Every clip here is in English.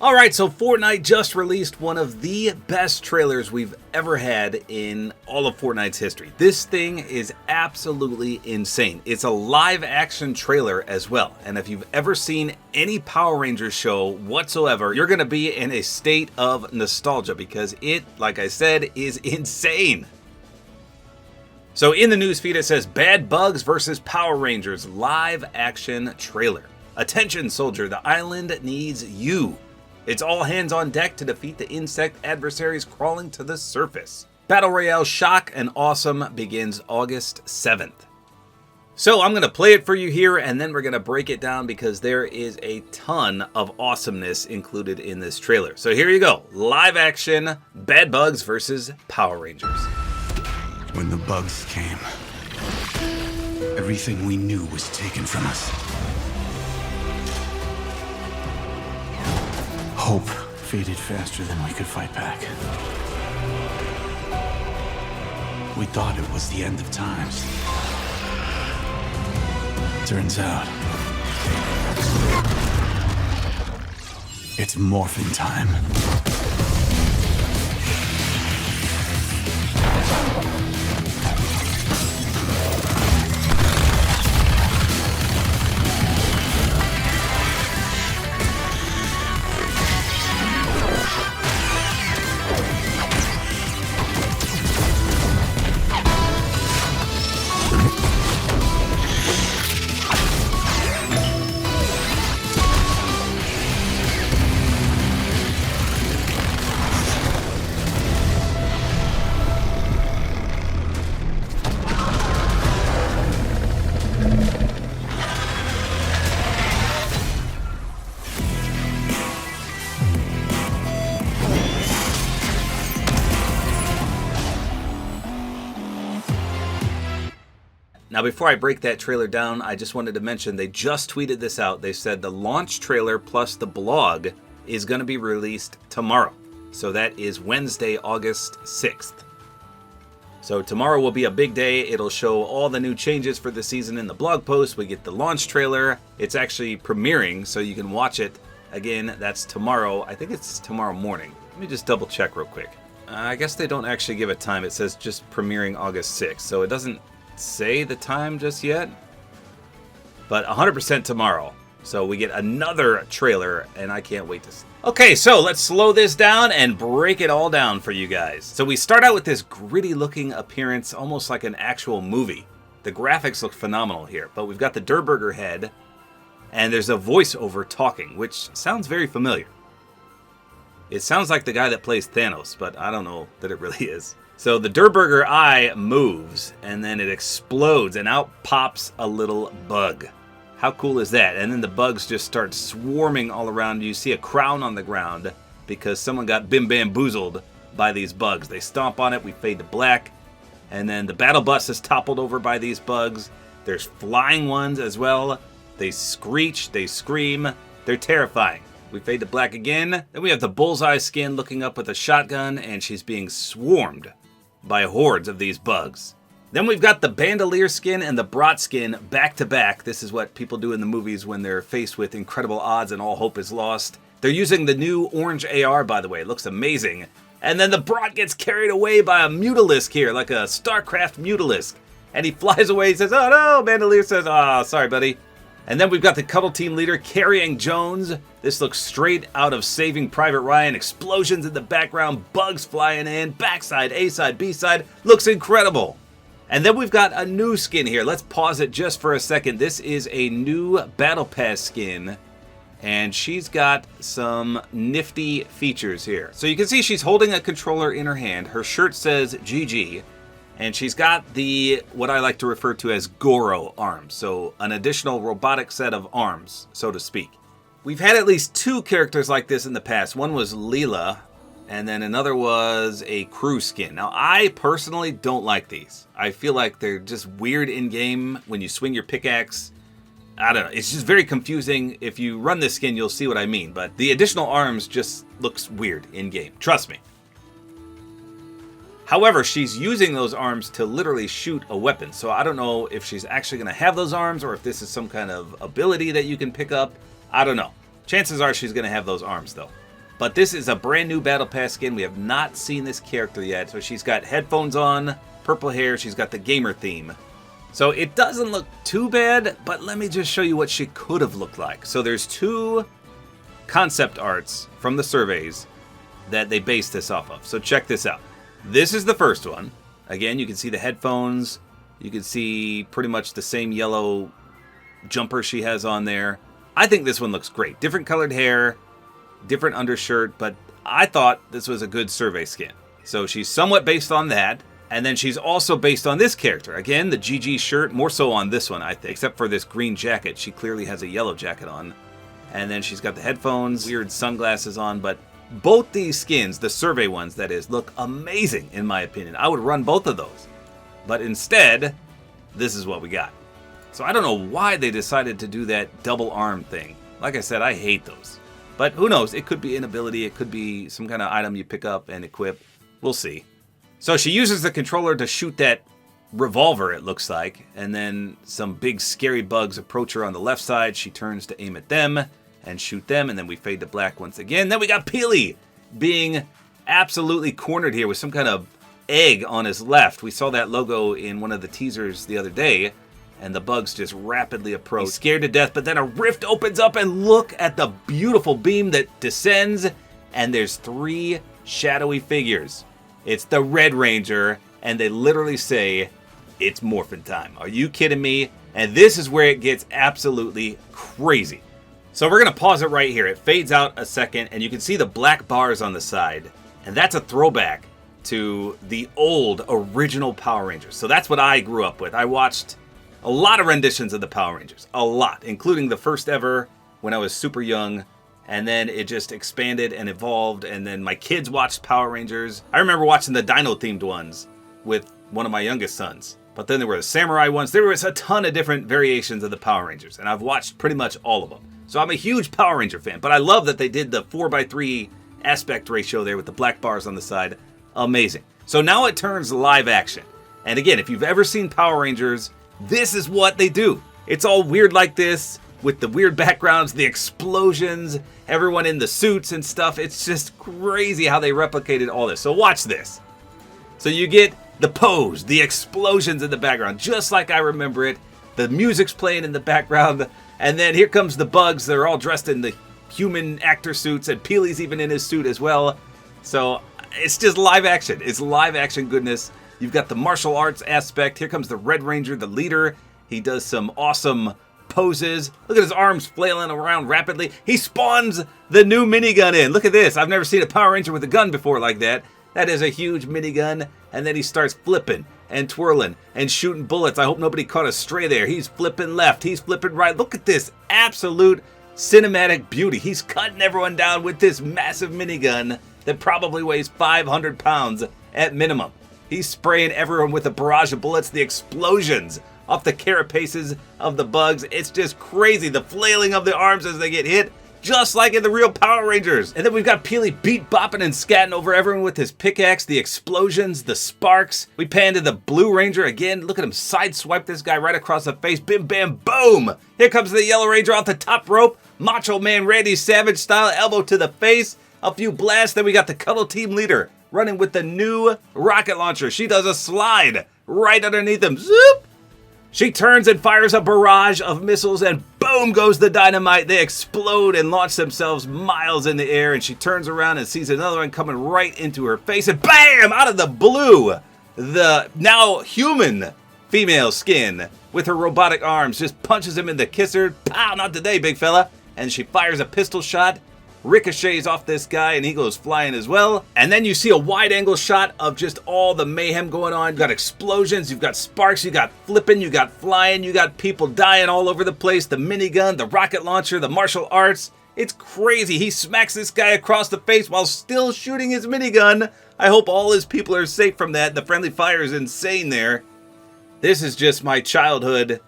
Alright, so Fortnite just released one of the best trailers we've ever had in all of Fortnite's history. This thing is absolutely insane. It's a live action trailer as well. And if you've ever seen any Power Rangers show whatsoever, you're going to be in a state of nostalgia because it, like I said, is insane. So in the newsfeed it says, Bad Bugs vs. Power Rangers live action trailer. Attention soldier, the island needs you. It's all hands on deck to defeat the insect adversaries crawling to the surface. Battle Royale Shock and Awesome begins August 7th. So I'm going to play it for you here and then we're going to break it down because there is a ton of awesomeness included in this trailer. So here you go. Live action Bad Bugs versus Power Rangers. When the bugs came, everything we knew was taken from us. Hope faded faster than we could fight back. We thought it was the end of times. Turns out, it's morphin' time. Now before I break that trailer down, I just wanted to mention they just tweeted this out. They said the launch trailer plus the blog is going to be released tomorrow. So that is Wednesday, August 6th. So tomorrow will be a big day. It'll show all the new changes for the season in the blog post. We get the launch trailer. It's actually premiering, so you can watch it. Again, that's tomorrow. I think it's tomorrow morning. Let me just double check real quick. I guess they don't actually give a time. It says just premiering August 6th. So it doesn't say the time just yet, but 100% tomorrow. So we get another trailer and I can't wait to see. Okay, so let's slow this down and break it all down for you guys. So we start out with this gritty looking appearance, almost like an actual movie. The graphics look phenomenal here, but we've got the Durr Burger head and there's a voiceover talking, which sounds very familiar. It sounds like the guy that plays Thanos, but I don't know that it really is. So the Durr Burger eye moves, and then it explodes, and out pops a little bug. How cool is that? And then the bugs just start swarming all around. You see a crown on the ground because someone got bamboozled by these bugs. They stomp on it, we fade to black, and then the battle bus is toppled over by these bugs. There's flying ones as well. They screech, they scream, they're terrifying. We fade to black again. Then we have the Bullseye skin looking up with a shotgun, and she's being swarmed by hordes of these bugs. Then we've got the Bandolier skin and the Brat skin back to back. This is what people do in the movies when they're faced with incredible odds and all hope is lost. They're using the new orange AR, by the way. It looks amazing. And then the Brat gets carried away by a Mutalisk here, like a StarCraft Mutalisk. And he flies away. He says, oh no! Bandolier says, oh, sorry, buddy. And then we've got the Cuddle Team leader carrying Jones. This looks straight out of Saving Private Ryan. Explosions in the background, bugs flying in, backside, A-side, B-side. Looks incredible. And then we've got a new skin here. Let's pause it just for a second. This is a new Battle Pass skin. And she's got some nifty features here. So you can see she's holding a controller in her hand. Her shirt says GG. And she's got the, what I like to refer to as Goro arms. So an additional robotic set of arms, so to speak. We've had at least two characters like this in the past. One was Leela, and then another was a crew skin. Now, I personally don't like these. I feel like they're just weird in-game when you swing your pickaxe. I don't know. It's just very confusing. If you run this skin, you'll see what I mean. But the additional arms just looks weird in-game. Trust me. However, she's using those arms to literally shoot a weapon. So I don't know if she's actually going to have those arms or if this is some kind of ability that you can pick up. I don't know. Chances are she's going to have those arms, though. But this is a brand new Battle Pass skin. We have not seen this character yet. So she's got headphones on, purple hair. She's got the gamer theme. So it doesn't look too bad, but let me just show you what she could have looked like. So there's 2 concept arts from the surveys that they based this off of. So check this out. This is the first one. Again, you can see the headphones. You can see pretty much the same yellow jumper she has on there. I think this one looks great. Different colored hair, different undershirt, but I thought this was a good survey skin. So she's somewhat based on that. And then she's also based on this character. Again, the GG shirt, more so on this one, I think. Except for this green jacket. She clearly has a yellow jacket on. And then she's got the headphones, weird sunglasses on. But both these skins, the survey ones that is, look amazing in my opinion. I would run both of those. But instead, this is what we got. So I don't know why they decided to do that double arm thing. Like I said, I hate those. But who knows? It could be an ability. It could be some kind of item you pick up and equip. We'll see. So she uses the controller to shoot that revolver, it looks like. And then some big scary bugs approach her on the left side. She turns to aim at them and shoot them. And then we fade to black once again. Then we got Peely being absolutely cornered here with some kind of egg on his left. We saw that logo in one of the teasers the other day. And the bugs just rapidly approach. He's scared to death, but then a rift opens up and look at the beautiful beam that descends. And there's 3 shadowy figures. It's the Red Ranger, and they literally say, it's morphin' time. Are you kidding me? And this is where it gets absolutely crazy. So we're going to pause it right here. It fades out a second, and you can see the black bars on the side. And that's a throwback to the old original Power Rangers. So that's what I grew up with. I watched a lot of renditions of the Power Rangers. A lot, including the first ever when I was super young. And then it just expanded and evolved. And then my kids watched Power Rangers. I remember watching the dino-themed ones with one of my youngest sons. But then there were the samurai ones. There was a ton of different variations of the Power Rangers. And I've watched pretty much all of them. So I'm a huge Power Ranger fan. But I love that they did the 4:3 aspect ratio there with the black bars on the side. Amazing. So now it turns live action. And again, if you've ever seen Power Rangers, this is what they do. It's all weird like this. With the weird backgrounds, the explosions, everyone in the suits and stuff. It's just crazy how they replicated all this. So watch this. So you get the pose, the explosions in the background, just like I remember it. The music's playing in the background. And then here comes the bugs. They're all dressed in the human actor suits. And Peely's even in his suit as well. So it's just live action. It's live action goodness. You've got the martial arts aspect. Here comes the Red Ranger, the leader. He does some awesome poses. Look at his arms flailing around rapidly. He spawns the new minigun in. Look at this. I've never seen a Power Ranger with a gun before like that. That is a huge minigun. And then he starts flipping and twirling and shooting bullets. I hope nobody caught a stray there. He's flipping left. He's flipping right. Look at this absolute cinematic beauty. He's cutting everyone down with this massive minigun that probably weighs 500 pounds at minimum. He's spraying everyone with a barrage of bullets. The explosions off the carapaces of the bugs. It's just crazy. The flailing of the arms as they get hit, just like in the real Power Rangers. And then we've got Peely beat bopping and scatting over everyone with his pickaxe. The explosions, the sparks. We pan to the Blue Ranger again. Look at him sideswipe this guy right across the face. Bim, bam, boom. Here comes the Yellow Ranger off the top rope. Macho Man Randy Savage style, elbow to the face. A few blasts. Then we got the Cuddle Team leader running with the new rocket launcher. She does a slide right underneath him. Zoop. She turns and fires a barrage of missiles, and boom goes the dynamite. They explode and launch themselves miles in the air, and she turns around and sees another one coming right into her face, and bam! Out of the blue, the now human female skin with her robotic arms just punches him in the kisser. Pow! Not today, big fella. And she fires a pistol shot, ricochets off this guy, and he goes flying as well. And then you see a wide-angle shot of just all the mayhem going on. You've got explosions, you've got sparks, you got flipping, you got flying, you got people dying all over the place. The minigun, the rocket launcher, the martial arts. It's crazy. He smacks this guy across the face while still shooting his minigun. I hope all his people are safe from that. The friendly fire is insane there. This is just my childhood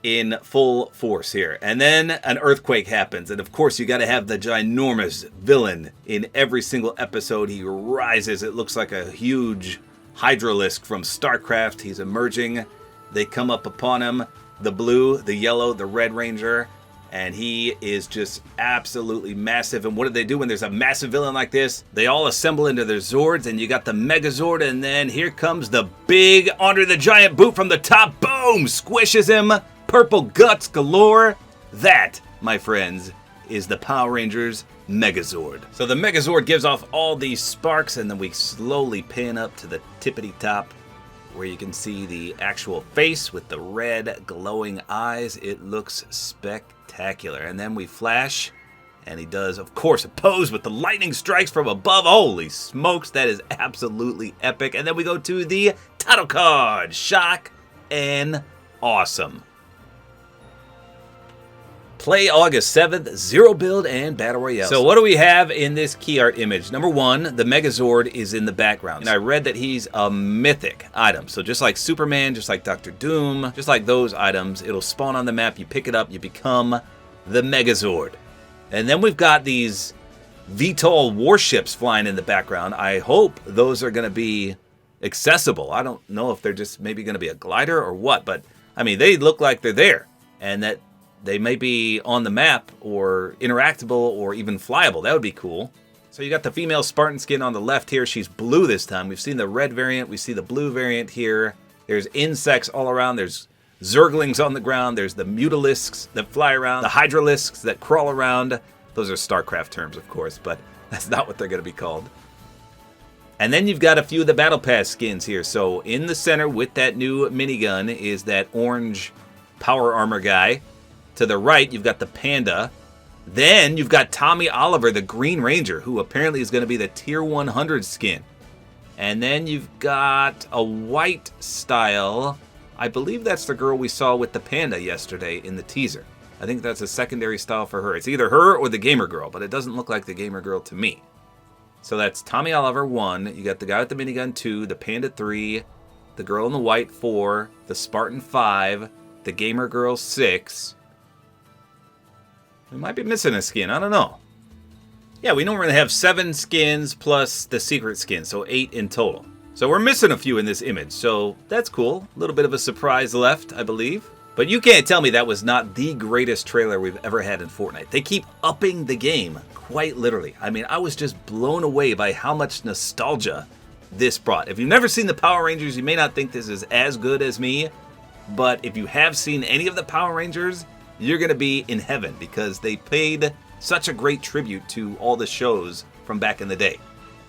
in full force here. And then an earthquake happens, and of course you got to have the ginormous villain in every single episode. He rises. It looks like a huge hydralisk from StarCraft. He's emerging. They come up upon him, the blue, the yellow, the Red Ranger, And he is just absolutely massive. And what do they do when there's a massive villain like this? They all assemble into their Zords, and you got the Megazord, and then here comes the big Andre the Giant boot from the top. Boom! Squishes him. Purple guts galore. That, my friends, is the Power Rangers Megazord. So the Megazord gives off all these sparks, and then we slowly pan up to the tippity top, where you can see the actual face with the red glowing eyes. It looks spectacular. And then we flash, and he does, of course, a pose with the lightning strikes from above. Holy smokes, that is absolutely epic. And then we go to the title card. Shock and awesome. Play August 7th, Zero Build and Battle Royale. So what do we have in this key art image? Number one, the Megazord is in the background. And I read that he's a mythic item. So just like Superman, just like Dr. Doom, just like those items, it'll spawn on the map, you pick it up, you become the Megazord. And then we've got these VTOL warships flying in the background. I hope those are going to be accessible. I don't know if they're just maybe going to be a glider or what, but I mean, they look like they're there. And that they may be on the map or interactable or even flyable. That would be cool. So you got the female Spartan skin on the left here. She's blue this time. We've seen the red variant. We see the blue variant here. There's insects all around. There's Zerglings on the ground. There's the Mutalisks that fly around. The Hydralisks that crawl around. Those are StarCraft terms, of course, but that's not what they're going to be called. And then you've got a few of the Battle Pass skins here. So in the center with that new minigun is that orange power armor guy. To the right, you've got the Panda. Then you've got Tommy Oliver, the Green Ranger, who apparently is going to be the Tier 100 skin. And then you've got a white style. I believe that's the girl we saw with the Panda yesterday in the teaser. I think that's a secondary style for her. It's either her or the Gamer Girl, but it doesn't look like the Gamer Girl to me. So that's Tommy Oliver 1. You got the guy with the minigun 2, the Panda 3, the girl in the white 4, the Spartan 5, the Gamer Girl 6. We might be missing a skin. I don't know. Yeah, we normally have 7 skins plus the secret skin, so 8 in total. So we're missing a few in this image, so that's cool. A little bit of a surprise left, I believe. But you can't tell me that was not the greatest trailer we've ever had in Fortnite. They keep upping the game, quite literally. I mean, I was just blown away by how much nostalgia this brought. If you've never seen the Power Rangers, you may not think this is as good as me. But if you have seen any of the Power Rangers, you're going to be in heaven because they paid such a great tribute to all the shows from back in the day.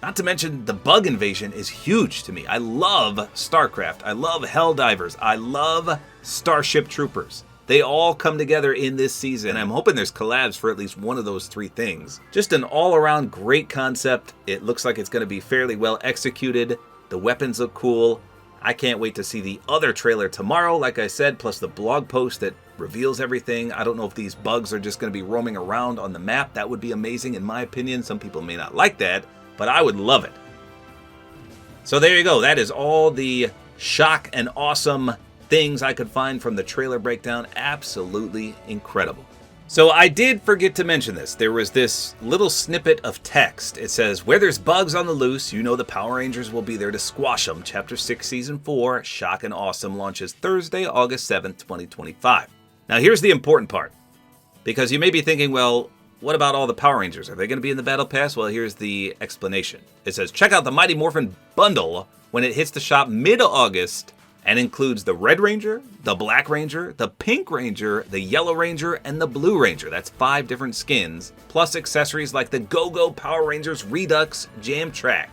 Not to mention the bug invasion is huge to me. I love StarCraft. I love Helldivers. I love Starship Troopers. They all come together in this season. I'm hoping there's collabs for at least one of those 3 things. Just an all-around great concept. It looks like it's going to be fairly well executed. The weapons look cool. I can't wait to see the other trailer tomorrow, like I said, plus the blog post that reveals everything. I don't know if these bugs are just going to be roaming around on the map. That would be amazing in my opinion. Some people may not like that, but I would love it. So there you go. That is all the shock and awesome things I could find from the trailer breakdown. Absolutely incredible. So I did forget to mention this. There was this little snippet of text. It says, where there's bugs on the loose, you know the Power Rangers will be there to squash them. Chapter 6, Season 4, Shock and Awesome launches Thursday, August 7th, 2025. Now here's the important part. Because you may be thinking, well, what about all the Power Rangers? Are they going to be in the Battle Pass? Well, here's the explanation. It says, check out the Mighty Morphin bundle when it hits the shop mid-August and includes the Red Ranger, the Black Ranger, the Pink Ranger, the Yellow Ranger, and the Blue Ranger. That's 5 different skins, plus accessories like the Go-Go Power Rangers Redux Jam Track.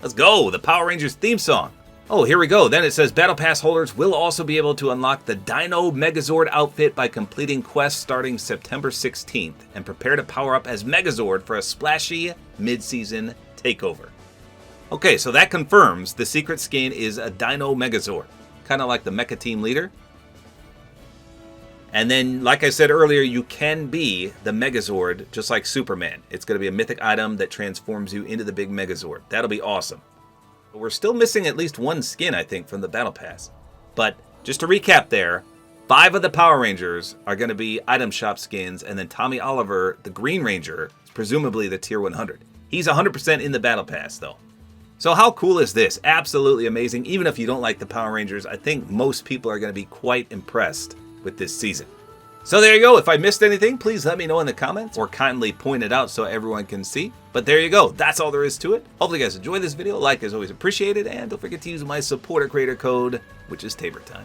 Let's go, the Power Rangers theme song. Oh, here we go. Then it says Battle Pass holders will also be able to unlock the Dino Megazord outfit by completing quests starting September 16th and prepare to power up as Megazord for a splashy mid-season takeover. Okay, so that confirms the secret skin is a Dino Megazord. Kind of like the Mecha Team leader. And then, like I said earlier, you can be the Megazord just like Superman. It's going to be a mythic item that transforms you into the big Megazord. That'll be awesome. But we're still missing at least 1 skin, I think, from the Battle Pass. But just to recap there, 5 of the Power Rangers are going to be item shop skins, and then Tommy Oliver, the Green Ranger, is presumably the Tier 100. He's 100% in the Battle Pass, though. So how cool is this? Absolutely amazing. Even if you don't like the Power Rangers, I think most people are going to be quite impressed with this season. So there you go. If I missed anything, please let me know in the comments or kindly point it out so everyone can see. But there you go. That's all there is to it. Hopefully you guys enjoyed this video. Like is always appreciated. And don't forget to use my Support-A-Creator code, which is Tabor time.